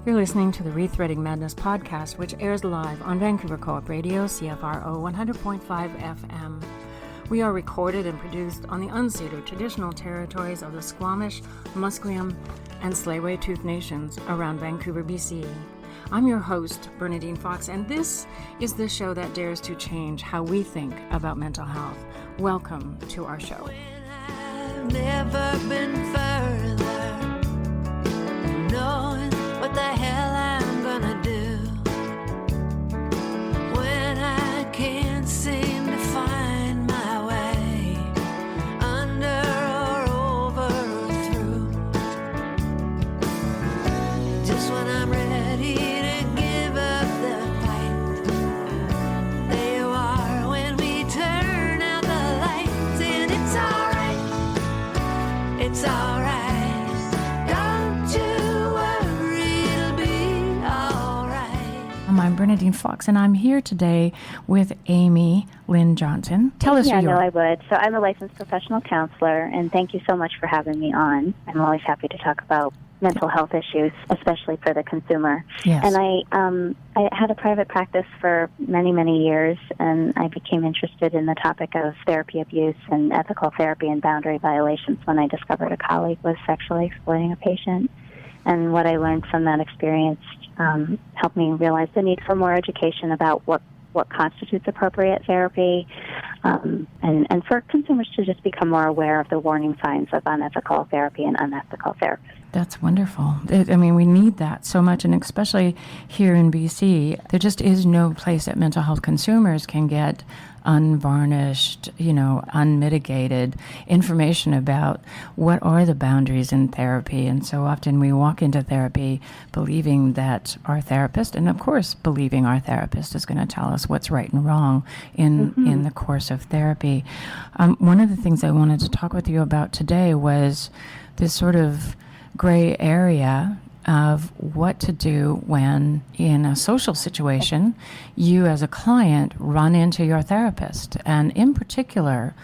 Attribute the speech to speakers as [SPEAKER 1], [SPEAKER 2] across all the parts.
[SPEAKER 1] You're listening to the Rethreading Madness podcast, which airs live on Vancouver Co-op Radio, CFRO 100.5 FM. We are recorded and produced on the unceded traditional territories of the Squamish, Musqueam, and Tsleil-Waututh nations around Vancouver, BC. I'm your host, Bernadine Fox, and this is the show that dares to change how we think about mental health. Welcome to our show.
[SPEAKER 2] I've never been further, knowing what the hell I'm gonna do when I can't seem to find my way under or over or through. Just when I'm ready to give up the fight, there you are when we turn out the lights, and it's alright, it's alright.
[SPEAKER 1] I'm Bernadine Fox, and I'm here today with Amy Lyn Johnson. Tell us who you are.
[SPEAKER 3] Yeah, no, I would. So I'm a licensed professional counselor, and thank you so much for having me on. I'm always happy to talk about mental health issues, especially for the consumer.
[SPEAKER 1] Yes.
[SPEAKER 3] And I had a private practice for many, many years, and I became interested in the topic of therapy abuse and ethical therapy and boundary violations when I discovered a colleague was sexually exploiting a patient. And what I learned from that experience helped me realize the need for more education about what constitutes appropriate therapy, and for consumers to just become more aware of the warning signs of unethical therapy and unethical therapy.
[SPEAKER 1] That's wonderful. We need that so much, and especially here in BC, there just is no place that mental health consumers can get unvarnished, unmitigated information about what are the boundaries in therapy. And so often we walk into therapy believing that our therapist, and of course believing our therapist, is going to tell us what's right and wrong in the course of therapy. One of the things I wanted to talk with you about today was this sort of gray area of what to do when, in a social situation, you as a client run into your therapist. And in particular,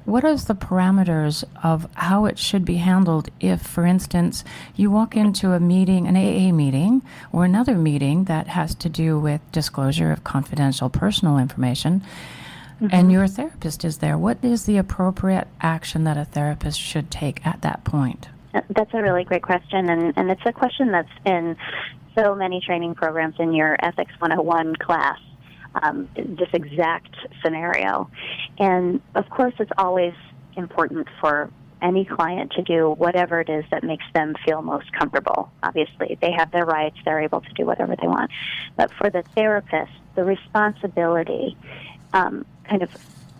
[SPEAKER 1] what is the parameters of how it should be handled if, for instance, you walk into a meeting, an AA meeting, or another meeting that has to do with disclosure of confidential personal information, and your therapist is there? What is the appropriate action that a therapist should take at that point?
[SPEAKER 3] That's a really great question, and it's a question that's in so many training programs in your Ethics 101 class, this exact scenario. And, of course, it's always important for any client to do whatever it is that makes them feel most comfortable. Obviously, they have their rights. They're able to do whatever they want. But for the therapist, the responsibility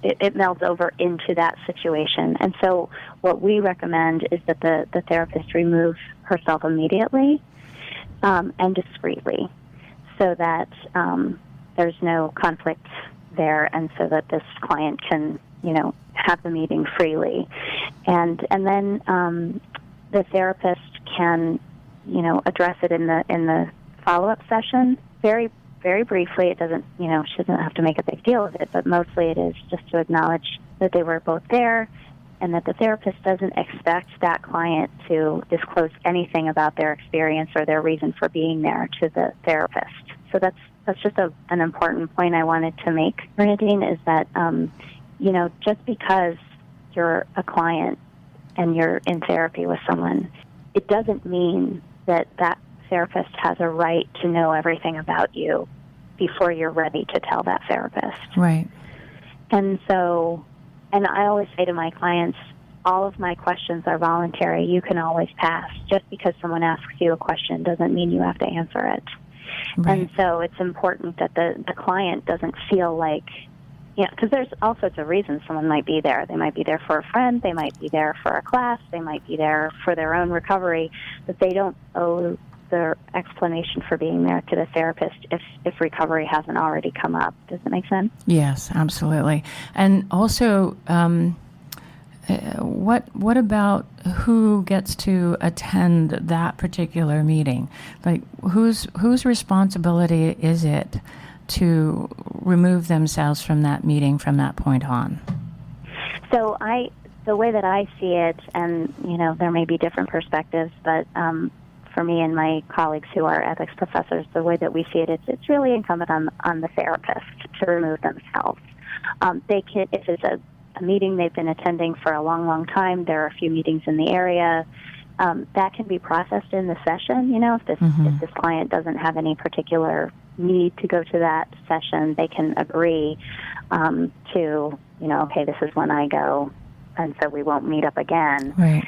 [SPEAKER 3] it melds over into that situation. And so what we recommend is that the therapist remove herself immediately and discreetly so that there's no conflict there, and so that this client can, have the meeting freely. And then the therapist can, address it in the follow-up session very very briefly. It doesn't, she doesn't have to make a big deal of it, but mostly it is just to acknowledge that they were both there and that the therapist doesn't expect that client to disclose anything about their experience or their reason for being there to the therapist. So that's just an important point I wanted to make, Bernadine, is that, just because you're a client and you're in therapy with someone, it doesn't mean that therapist has a right to know everything about you before you're ready to tell that therapist.
[SPEAKER 1] Right.
[SPEAKER 3] And so, and I always say to my clients, all of my questions are voluntary. You can always pass. Just because someone asks you a question doesn't mean you have to answer it. Right. And so it's important that the client doesn't feel like, because there's all sorts of reasons someone might be there. They might be there for a friend. They might be there for a class. They might be there for their own recovery, but they don't owe their explanation for being there to the therapist if recovery hasn't already come up. Does that make sense?
[SPEAKER 1] Yes, absolutely. And also, what about who gets to attend that particular meeting? Like, whose responsibility is it to remove themselves from that meeting from that point on?
[SPEAKER 3] So the way that I see it, and there may be different perspectives, but for me and my colleagues who are ethics professors, the way that we see it, it's really incumbent on the therapist to remove themselves. They can, if it's a meeting they've been attending for a long, long time, there are a few meetings in the area, that can be processed in the session. If this client doesn't have any particular need to go to that session, they can agree to, okay, this is when I go, and so we won't meet up again.
[SPEAKER 1] Right.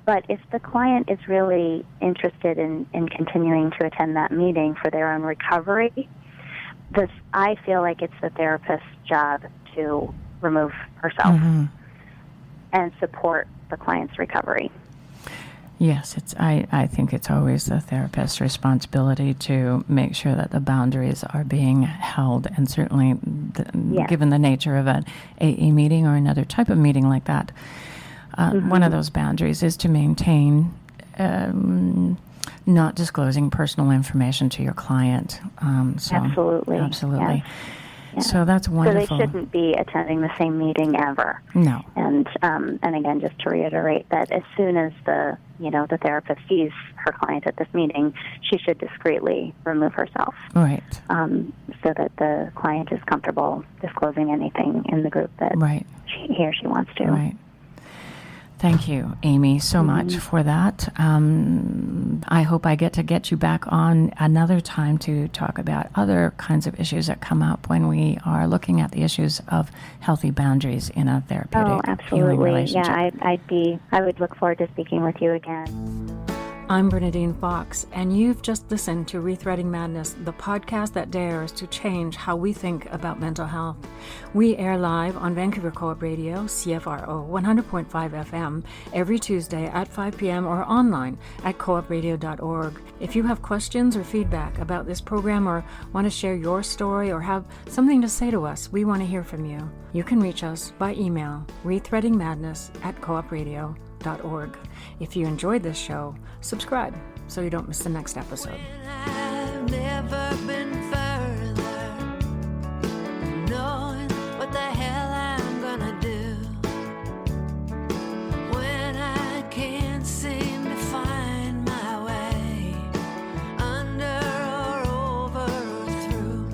[SPEAKER 3] But if the client is really interested in continuing to attend that meeting for their own recovery, I feel like it's the therapist's job to remove herself and support the client's recovery.
[SPEAKER 1] Yes, I think it's always the therapist's responsibility to make sure that the boundaries are being held, and certainly given the nature of an AA meeting or another type of meeting like that, one of those boundaries is to maintain not disclosing personal information to your client.
[SPEAKER 3] Absolutely.
[SPEAKER 1] Yes.
[SPEAKER 3] Yeah.
[SPEAKER 1] So that's wonderful.
[SPEAKER 3] So they shouldn't be attending the same meeting ever.
[SPEAKER 1] No.
[SPEAKER 3] And again, just to reiterate that as soon as the therapist sees her client at this meeting, she should discreetly remove herself.
[SPEAKER 1] Right.
[SPEAKER 3] So that the client is comfortable disclosing anything in the group that he or she wants to.
[SPEAKER 1] Right. Thank you, Amy, so much for that. I hope I get you back on another time to talk about other kinds of issues that come up when we are looking at the issues of healthy boundaries in a therapeutic healing relationship.
[SPEAKER 3] Yeah, I would look forward to speaking with you again.
[SPEAKER 1] I'm Bernadine Fox, and you've just listened to Rethreading Madness, the podcast that dares to change how we think about mental health. We air live on Vancouver Co-op Radio, CFRO 100.5 FM, every Tuesday at 5 p.m. or online at coopradio.org. If you have questions or feedback about this program or want to share your story or have something to say to us, we want to hear from you. You can reach us by email, rethreadingmadness@coopradio.org. If you enjoyed this show, subscribe so you don't miss the next episode.
[SPEAKER 2] I've never been further, knowing what the hell I'm gonna do when I can't seem to find my way under or over or through.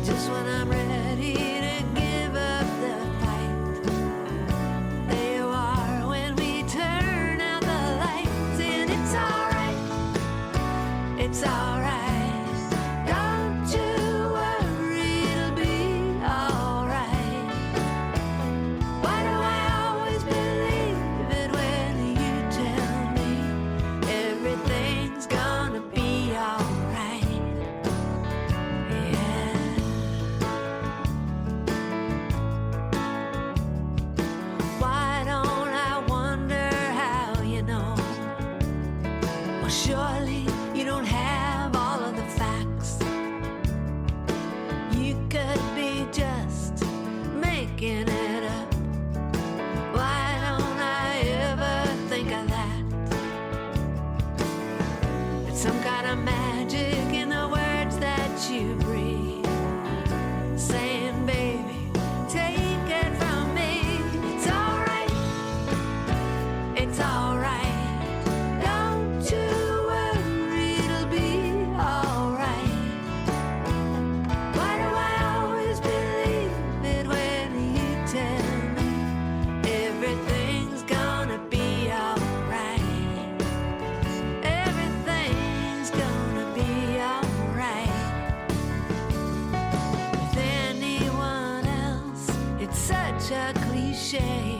[SPEAKER 2] Just when I'm ready to give up the fight, there you are when we turn out the lights, and it's alright, it's alright, don't you worry, it'll be alright. Why do I always believe it when you tell me everything's gonna be alright? Yeah. Why don't I wonder how you know? Well, surely you don't have all of the facts. You could be just making it up. Why don't I ever think of that? It's some kind of magic in the words that you breathe, saying, baby, take it from me. It's alright, it's alright, don't you worry, it'll be alright. Why do I always believe it when you tell me everything's gonna be alright? Everything's gonna be alright. With anyone else, it's such a cliche.